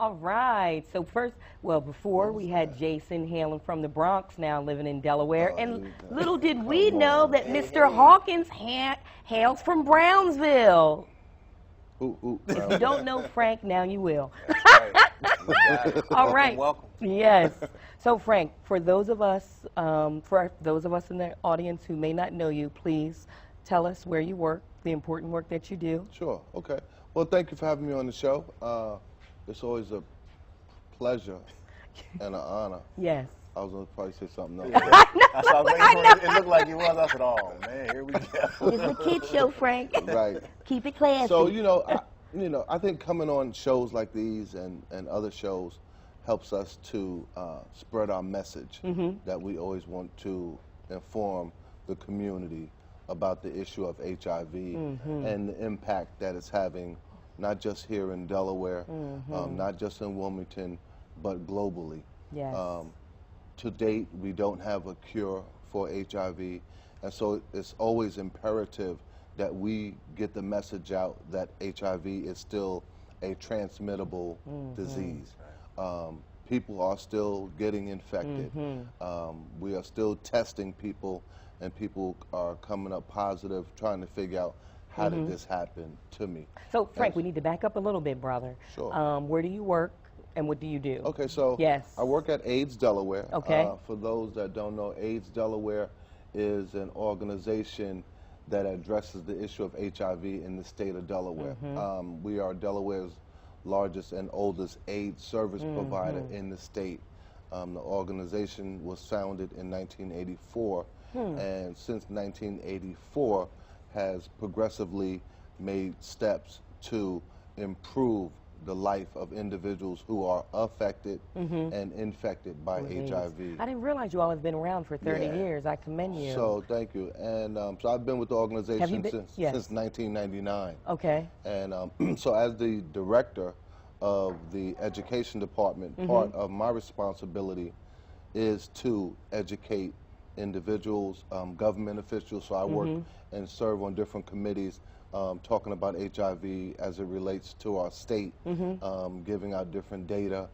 All right. So first, well, before we had Jason hailing from the Bronx, now living in Delaware, and little did we know that Mr. Hawkins hails from Brownsville. If you don't know Frank, now you will. All right. Welcome. Yes. So Frank, for those of us in the audience who may not know you, please tell us where you work, the important work that you do. Sure. Okay. Well, thank you for having me on the show. It's always a pleasure and an honor. Yes. I was going to probably say something else. I know. It looked like you was. I said, oh, man, here we go. It's a kid show, Frank. Right. Keep it classy. So, I think coming on shows like these and other shows helps us to spread our message that we always want to inform the community about the issue of HIV and the impact that it's having, not just here in Delaware, not just in Wilmington, but globally. Yes. To date, we don't have a cure for HIV, and so it's always imperative that we get the message out that HIV is still a transmittable disease. People are still getting infected. We are still testing people, and people are coming up positive, trying to figure out how did this happen to me. So, Frank, we need to back up a little bit, brother. Sure. Where do you work, and what do you do? Okay, so yes. I work at AIDS Delaware. Okay. For those that don't know, AIDS Delaware is an organization that addresses the issue of HIV in the state of Delaware. We are Delaware's largest and oldest AIDS service provider in the state. The organization was founded in 1984, and since 1984 has progressively made steps to improve the life of individuals who are affected and infected by HIV. I didn't realize you all have been around for 30 years. I commend you. So thank you. And so I've been with the organization since 1999. Okay. And so as the director of the education department, part of my responsibility is to educate individuals, government officials. So I work and serve on different committees talking about HIV as it relates to our state, giving out different data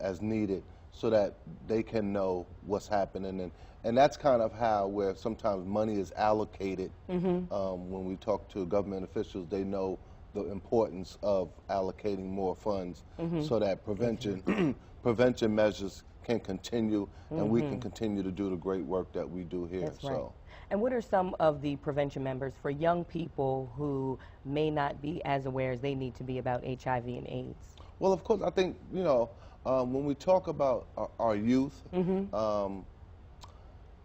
as needed so that they can know what's happening. And that's kind of how where sometimes money is allocated. When we talk to government officials, they know the importance of allocating more funds so that prevention measures can continue and we can continue to do the great work that we do here. That's right. And what are some of the prevention members for young people who may not be as aware as they need to be about HIV and AIDS? Well, of course, I think, when we talk about our youth,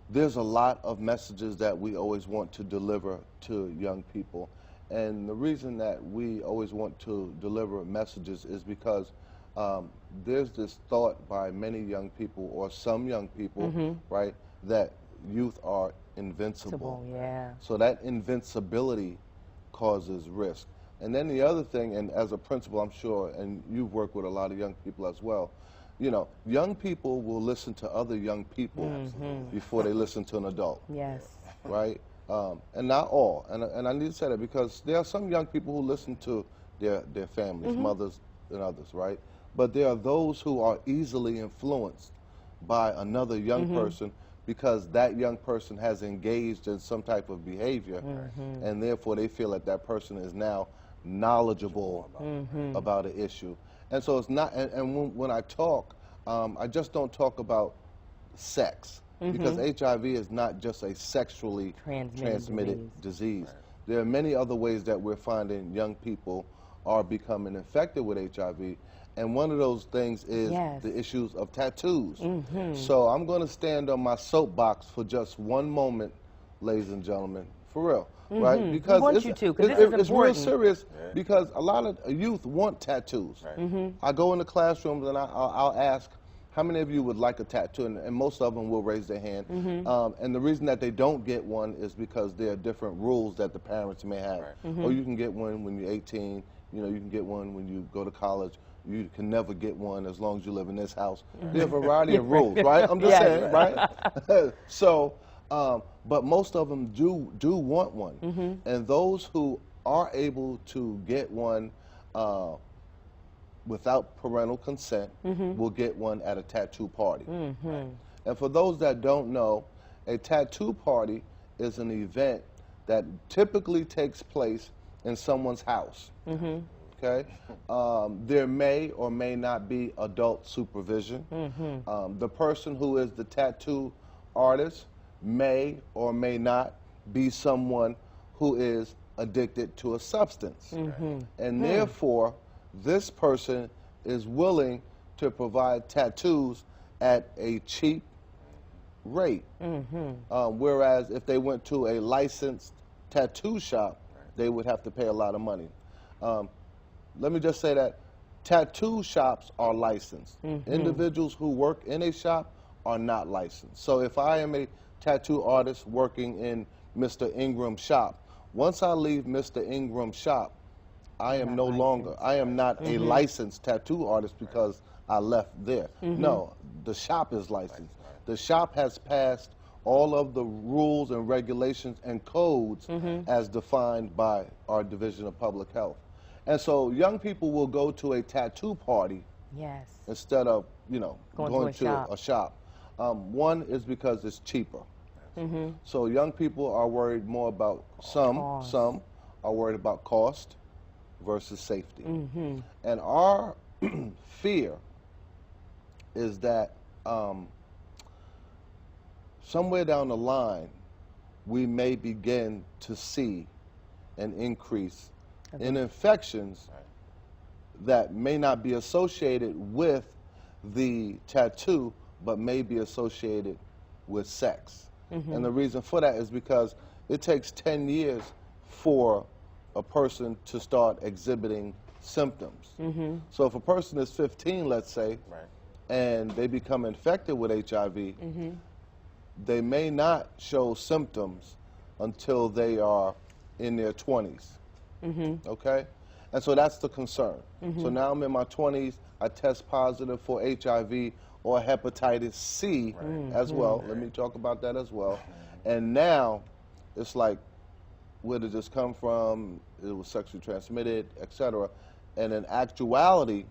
there's a lot of messages that we always want to deliver to young people. And the reason that we always want to deliver messages is because there's this thought by many young people or some young people, right, that youth are invincible. So that invincibility causes risk. And then the other thing, and as a principal, I'm sure, and you've worked with a lot of young people as well, young people will listen to other young people before they listen to an adult. Yes. Right? And not all. And I need to say that because there are some young people who listen to their families, mothers and others, right? But there are those who are easily influenced by another young person because that young person has engaged in some type of behavior, and therefore they feel that that person is now knowledgeable about an issue. And so it's not, and when I talk, I just don't talk about sex, because HIV is not just a sexually transmitted disease. There are many other ways that we're finding young people are becoming infected with HIV. And one of those things is the issues of tattoos. So I'm going to stand on my soapbox for just one moment, ladies and gentlemen, for real, right? Because it's real serious because a lot of youth want tattoos. I go into classrooms and I'll ask, how many of you would like a tattoo? And most of them will raise their hand. And the reason that they don't get one is because there are different rules that the parents may have. Or you can get one when you're 18, you can get one when you go to college. You can never get one as long as you live in this house. There are a variety of rules, right? I'm just saying, right? So, but most of them do want one. And those who are able to get one without parental consent, will get one at a tattoo party. Mm-hmm. And for those that don't know, a tattoo party is an event that typically takes place in someone's house. Mm-hmm. Okay? There may or may not be adult supervision. Mm-hmm. The person who is the tattoo artist may or may not be someone who is addicted to a substance. Mm-hmm. And therefore, this person is willing to provide tattoos at a cheap rate. Whereas if they went to a licensed tattoo shop, they would have to pay a lot of money. Let me just say that tattoo shops are licensed. Individuals who work in a shop are not licensed. So if I am a tattoo artist working in Mr. Ingram's shop, once I leave Mr. Ingram's shop, I am no longer, I am not a licensed tattoo artist because I left there. No, the shop is licensed. The shop has passed all of the rules and regulations and codes as defined by our Division of Public Health. And so young people will go to a tattoo party Yes. instead of, you know, going to a shop. One is because it's cheaper. So young people are worried more about some are worried about cost versus safety. And our fear is that somewhere down the line, we may begin to see an increase in infections that may not be associated with the tattoo, but may be associated with sex. And the reason for that is because it takes 10 years for a person to start exhibiting symptoms. So if a person is 15, let's say, and they become infected with HIV, they may not show symptoms until they are in their 20s. Okay? And so that's the concern. So now I'm in my 20s, I test positive for HIV or hepatitis C as well. Let me talk about that as well. And now it's like, where did this come from? It was sexually transmitted, etc. And in actuality,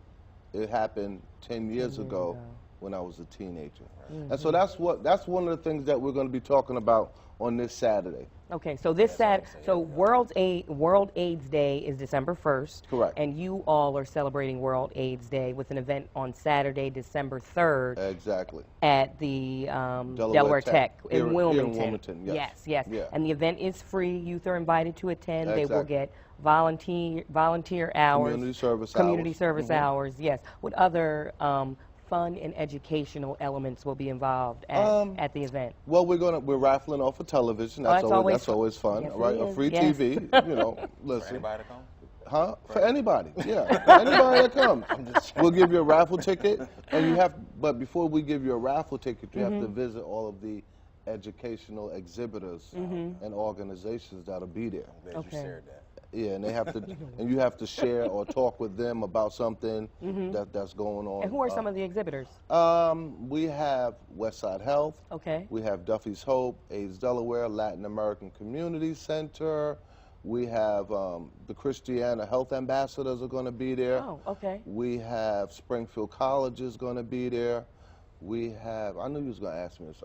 it happened 10 years ago when I was a teenager. And so that's one of the things that we're going to be talking about on this Saturday. Okay, so this Saturday, so World AIDS Day is December 1st. Correct. And you all are celebrating World AIDS Day with an event on Saturday, December 3rd. Exactly. At the Delaware Tech in Wilmington. Here in Wilmington, yes. Yes. Yeah. And the event is free. Youth are invited to attend. Exactly. They will get volunteer hours. Community service hours. Hours, yes. What other fun and educational elements will be involved at the event? Well, we're raffling off a television. That's always fun, yes, right? A free TV. You know, listen. For anybody to come? Huh? For anybody, yeah. For anybody that comes. We'll give you a raffle ticket, and but before we give you a raffle ticket, you have to visit all of the educational exhibitors and organizations that'll be there. I'm glad you shared that. Yeah, and they have to, and you have to share or talk with them about something that's going on. And who are some of the exhibitors? We have Westside Health. Okay. We have Duffy's Hope, AIDS Delaware, Latin American Community Center. We have the Christiana Health Ambassadors are going to be there. Oh, okay. We have Springfield College is going to be there. We have, I knew you was going to ask me this.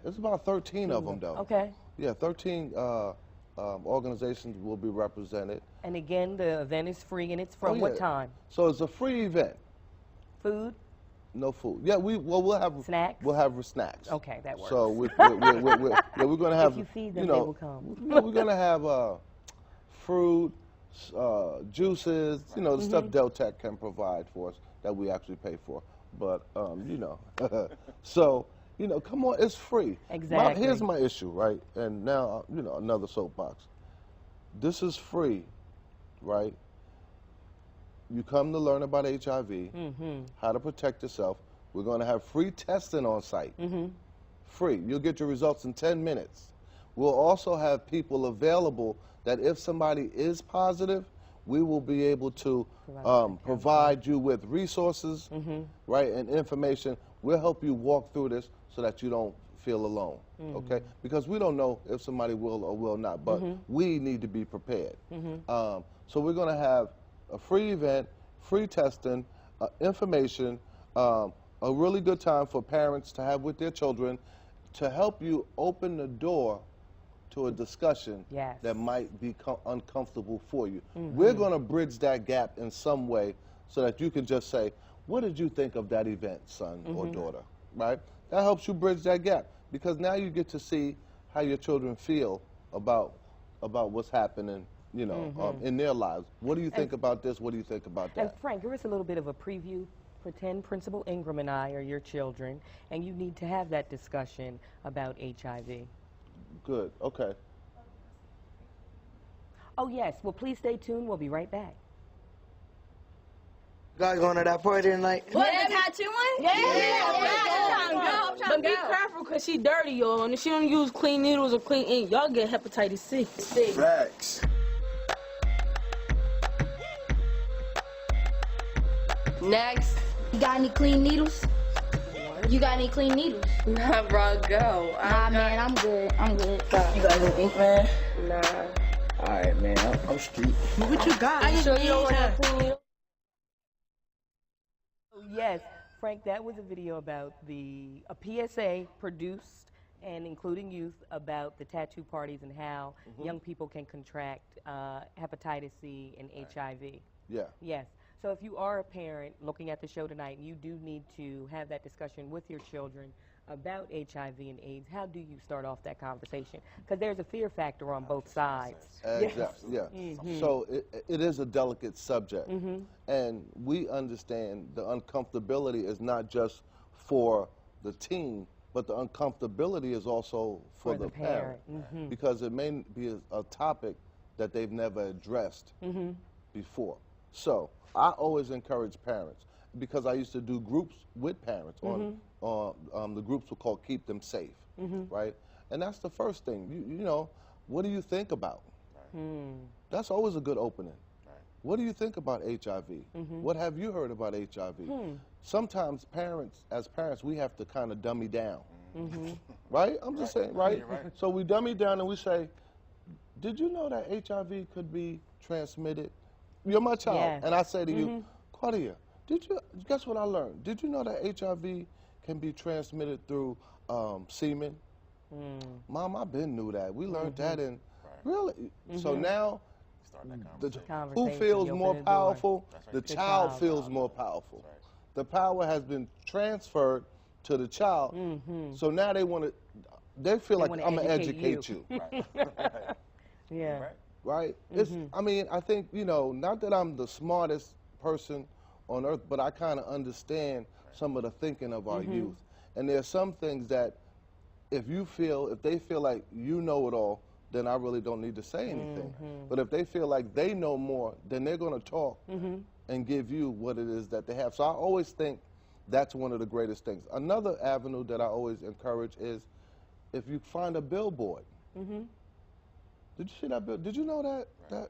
It's about 13 of them, though. Okay. Yeah, 13 organizations will be represented. And again, the event is free, and it's from what time? So it's a free event. Food? No food. Yeah, we'll have snacks. We'll have snacks. Okay, that works. So we're going to have. If you feed them, you know, they will come. We're going to have fruit, juices. You know, the stuff Deltec can provide for us that we actually pay for. But you know, so. You know, come on, it's free. Exactly. Here's my issue, right? And now, you know, another soapbox. This is free, right? You come to learn about HIV, how to protect yourself. We're going to have free testing on site. Free. You'll get your results in 10 minutes. We'll also have people available that if somebody is positive, we will be able to provide you with resources, right, and information. We'll help you walk through this so that you don't feel alone, okay? Because we don't know if somebody will or will not, but we need to be prepared. So we're going to have a free event, free testing, information, a really good time for parents to have with their children to help you open the door to a discussion Yes. that might be uncomfortable for you. We're going to bridge that gap in some way so that you can just say, what did you think of that event, son or daughter, right? That helps you bridge that gap because now you get to see how your children feel about what's happening, you know, in their lives. What do you think about this? What do you think about that? And Frank, give us a little bit of a preview. Pretend Principal Ingram and I are your children, and you need to have that discussion about HIV. Good, okay. Oh, yes. Well, please stay tuned. We'll be right back. Guys going to that party tonight? What, the tattoo one? Yeah. But be careful, because she dirty, y'all. And if she don't use clean needles or clean ink, y'all get hepatitis C. Facts. Next. You got any clean needles? You got any clean needles? Nah, bro, go. Nah, man, I'm good. I'm good. You got any ink, man? Nah. All right, man. I'm street. What you got? I sure you don't have clean needles? Yes, Frank, that was a video about a PSA produced and including youth about the tattoo parties and how young people can contract hepatitis C and HIV. Yeah. Yes. So if you are a parent looking at the show tonight, you do need to have that discussion with your children about HIV and AIDS. How do you start off that conversation? Because there's a fear factor on both sides. Exactly. Yeah. So it is a delicate subject, and we understand the uncomfortability is not just for the teen, but the uncomfortability is also for the parent, because it may be a topic that they've never addressed before. So I always encourage parents, because I used to do groups with parents on the groups were called Keep Them Safe, right? And that's the first thing. You know, what do you think about? That's always a good opening. What do you think about HIV? What have you heard about HIV? Sometimes as parents, we have to kind of dummy down, right? I'm just saying, right? So we dummy down and we say, did you know that HIV could be transmitted? You're my child. Yes. And I say to you, Claudia, guess what I learned? Did you know that HIV can be transmitted through semen? Mom, I been knew that. We learned that in, really? So now, who feels more powerful? The child feels more powerful. The power has been transferred to the child. So now they feel like I'm going to educate you. Yeah. Right? It's, I mean, I think, you know, not that I'm the smartest person on earth, but I kind of understand some of the thinking of our youth. And there's some things that if they feel like you know it all, then I really don't need to say anything. But if they feel like they know more, then they're going to talk and give you what it is that they have. So I always think that's one of the greatest things. Another avenue that I always encourage is if you find a billboard. Did you see that bill? Did you know that?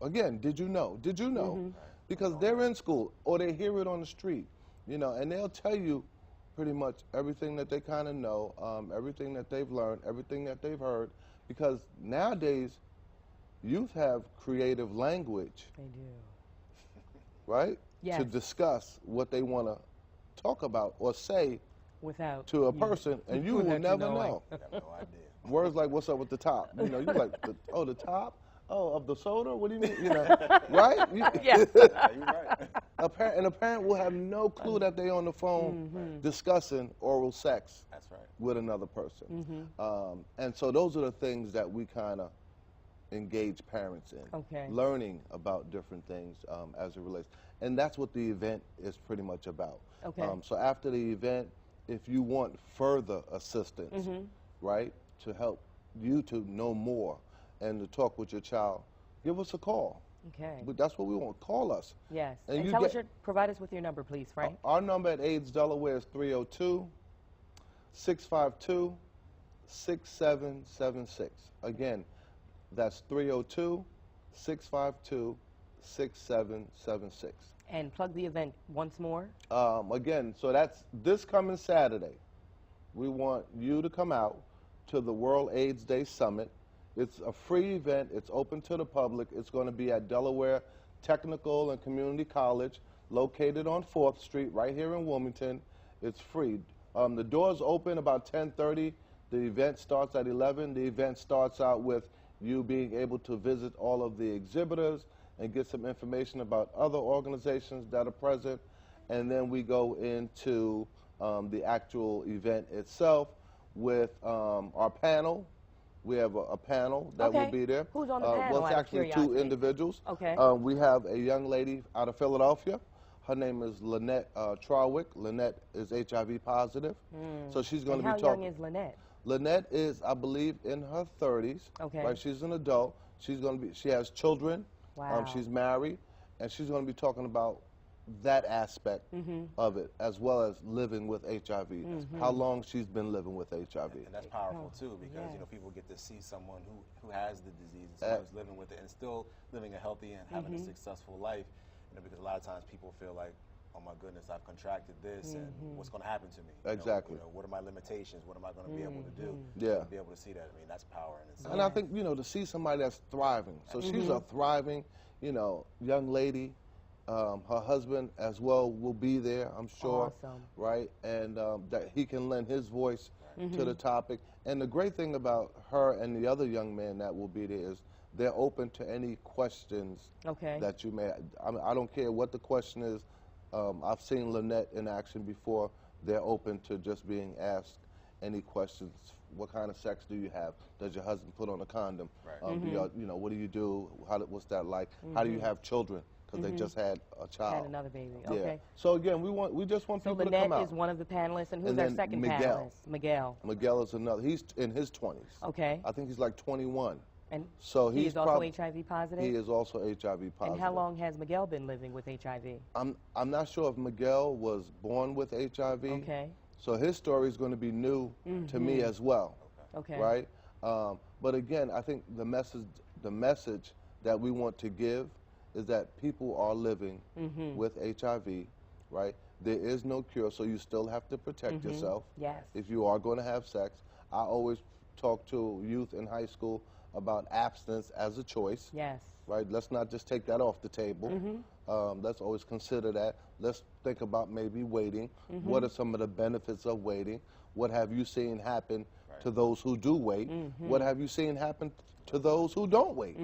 Again, did you know? Did you know? Because they're in school or they hear it on the street, you know, and they'll tell you pretty much everything that they kind of know, everything that they've learned, everything that they've heard, because nowadays youth have creative language. They do. Right? Yes. To discuss what they want to talk about or say Without to a person, and you will never know. I have no idea. Words like, what's up with the top? You know, you're like, the top? Oh, of the soda? What do you mean? You know, right? Yes. Yeah, you're right. A parent will have no clue that they're on the phone discussing oral sex with another person. And so those are the things that we kind of engage parents in, learning about different things as it relates. And that's what the event is pretty much about. So after the event, if you want further assistance, right, to help you to know more and to talk with your child, give us a call. But that's what we want. Call us. Yes. And provide us with your number, please, Frank. Our number at AIDS Delaware is 302-652-6776. Again, that's 302-652-6776. And plug the event once more. Again, so that's this coming Saturday. We want you to come out to the World AIDS Day Summit. It's a free event. It's open to the public. It's going to be at Delaware Technical and Community College. located on 4th Street right here in Wilmington. It's free. The doors open about 10:30. The event starts at 11. The event starts out with you being able to visit all of the exhibitors and get some information about other organizations that are present. And then we go into the actual event itself with our panel. We have a panel that will be there. Who's on the panel? Well, it's actually 2 individuals. Okay. We have a young lady out of Philadelphia. Her name is Lynette Trawick. Lynette is HIV positive. So she's going to be talking. How young is Lynette? Lynette is, I believe, in her 30s. Okay. Right, she's an adult. She's going to be. She has children. Wow. She's married, and she's going to be talking about that aspect of it, as well as living with HIV. How long she's been living with HIV. And that's powerful too, because you know people get to see someone who has the disease and someone who's living with it and still living a healthy and having a successful life. You know, because a lot of times people feel like, oh my goodness, I've contracted this, and what's going to happen to me? Exactly. You know, what are my limitations? What am I going to be able to do? Yeah. To be able to see that, I mean, that's power in itself. And I think, you know, to see somebody that's thriving. So she's a thriving, you know, young lady. Her husband as well will be there, I'm sure. Awesome. Right? And that he can lend his voice to the topic. And the great thing about her and the other young man that will be there is they're open to any questions that you may. I don't care what the question is. I've seen Lynette in action before. They're open to just being asked any questions. What kind of sex do you have? Does your husband put on a condom? Right. Do y'all, you know, what do you do? What's that like? How do you have children? Because they just had a child. Had another baby. Yeah. Okay. So again, we just want So people Lynette to come out. is one of the panelists, and who's And our then second Miguel. panelist? Miguel. Miguel is another. He's in his 20s. Okay. I think he's like 21. And So he he's is also prob- HIV positive? He is also HIV positive. And how long has Miguel been living with HIV? I'm not sure if Miguel was born with HIV. Okay. So his story is going to be new to me as well. Okay. Right? But again, I think the message that we want to give is that people are living with HIV, right? There is no cure, so you still have to protect yourself. Yes. If you are going to have sex, I always talk to youth in high school about abstinence as a choice. Yes. Right? Let's not just take that off the table. Let's always consider that. Let's think about maybe waiting. What are some of the benefits of waiting? What have you seen happen to those who do wait? What have you seen happen to those who don't wait?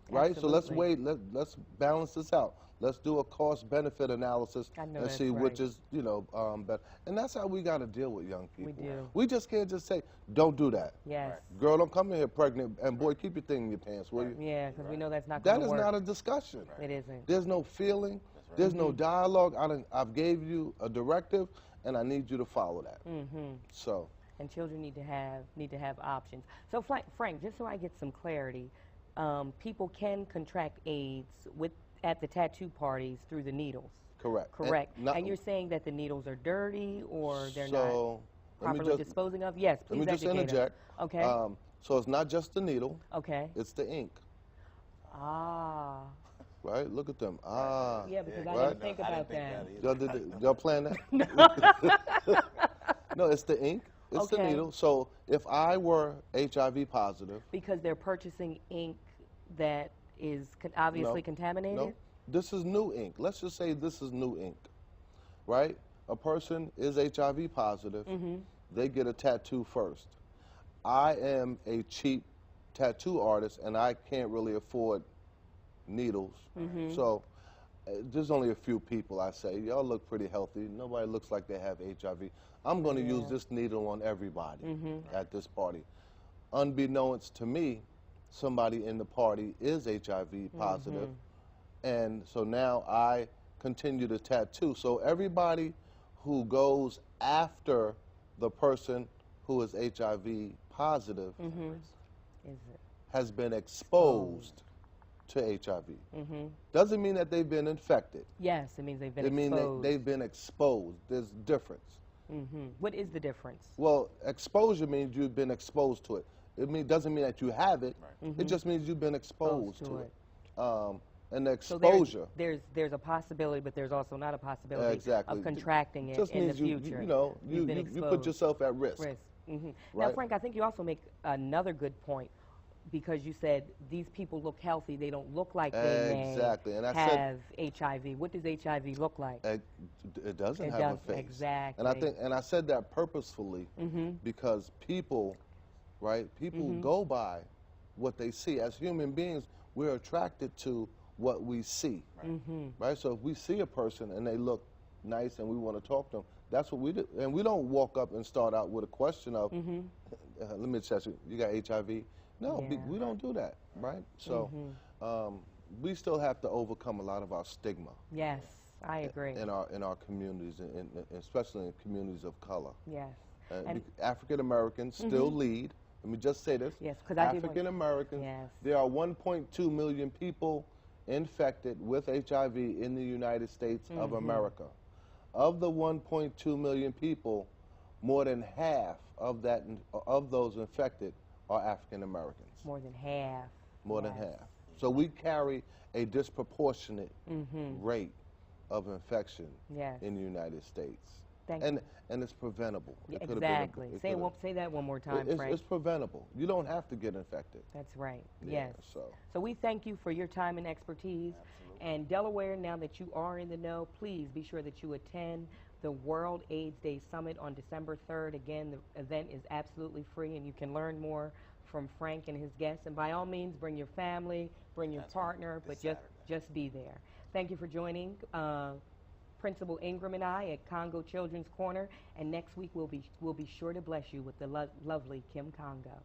Right? So let's wait. Let's balance this out. Let's do a cost-benefit analysis and see which is, you know, better. And that's how we got to deal with young people. We do. We just can't just say, don't do that. Yes. Girl, don't come in here pregnant, and boy, keep your thing in your pants, will you? Yeah, because we know that's not That going to is work. not a discussion. It isn't. There's no feeling. There's no dialogue. I've gave you a directive, and I need you to follow that. So. And children need to have options. So Frank, just so I get some clarity, people can contract AIDS at the tattoo parties through the needles. Correct. Correct. And you're saying that the needles are dirty or they're not properly disposing of? Yes, please let me just educate us. interject. Okay. So it's not just the needle. Okay. It's the ink. Ah. Right? Look at them. Ah. Yeah, because I right? didn't think about that. Y'all plan that? No, it's the ink. It's the needle. So if I were HIV positive. Because they're purchasing ink that is obviously contaminated? No. This is new ink. Let's just say this is new ink. Right? A person is HIV positive. They get a tattoo first. I am a cheap tattoo artist, and I can't really afford needles. So there's only a few people I say, y'all look pretty healthy. Nobody looks like they have HIV. I'm going to use this needle on everybody at this party. Unbeknownst to me, somebody in the party is HIV positive. And so now I continue to tattoo. So everybody who goes after the person who is HIV positive has been exposed to HIV. Doesn't mean that they've been infected. Yes, it means they've been exposed. It exposed. means they've been exposed. There's difference. What is the difference? Well, exposure means you've been exposed to it. It doesn't mean that you have it. It just means you've been exposed to it. And the exposure. So there's a possibility, but there's also not a possibility exactly. of contracting it just in the means future. You put yourself at risk. Right? Now, Frank, I think you also make another good point. because you said these people look healthy, they don't look like they Exactly. And I have HIV. What does HIV look like? It doesn't have a face. Exactly. And I said that purposefully because people, right? People go by what they see. As human beings, we're attracted to what we see, right? So if we see a person and they look nice and we want to talk to them, that's what we do. And we don't walk up and start out with a question of, let me check you got HIV? No, we don't do that, right? So we still have to overcome a lot of our stigma. Yes, I agree. In our communities, and especially in communities of color. Yes. African Americans still lead. Let me just say this. Yes, because African Americans, there are 1.2 million people infected with HIV in the United States of America. Of the 1.2 million people, more than half of those infected are African Americans. More than half. More than half. So we carry a disproportionate rate of infection in the United States. And it's preventable. Exactly. Say that one more time, Frank. It's preventable. You don't have to get infected. That's right. Yeah, Yes. So we thank you for your time and expertise. And Delaware, now that you are in the know, please be sure that you attend the World AIDS Day Summit on December 3rd. Again, the event is absolutely free, and you can learn more from Frank and his guests. And by all means, bring your family, bring your partner, but just be there. Thank you for joining Principal Ingram and I at Congo Children's Corner. And next week, we'll be sure to bless you with the lovely Kim Congo.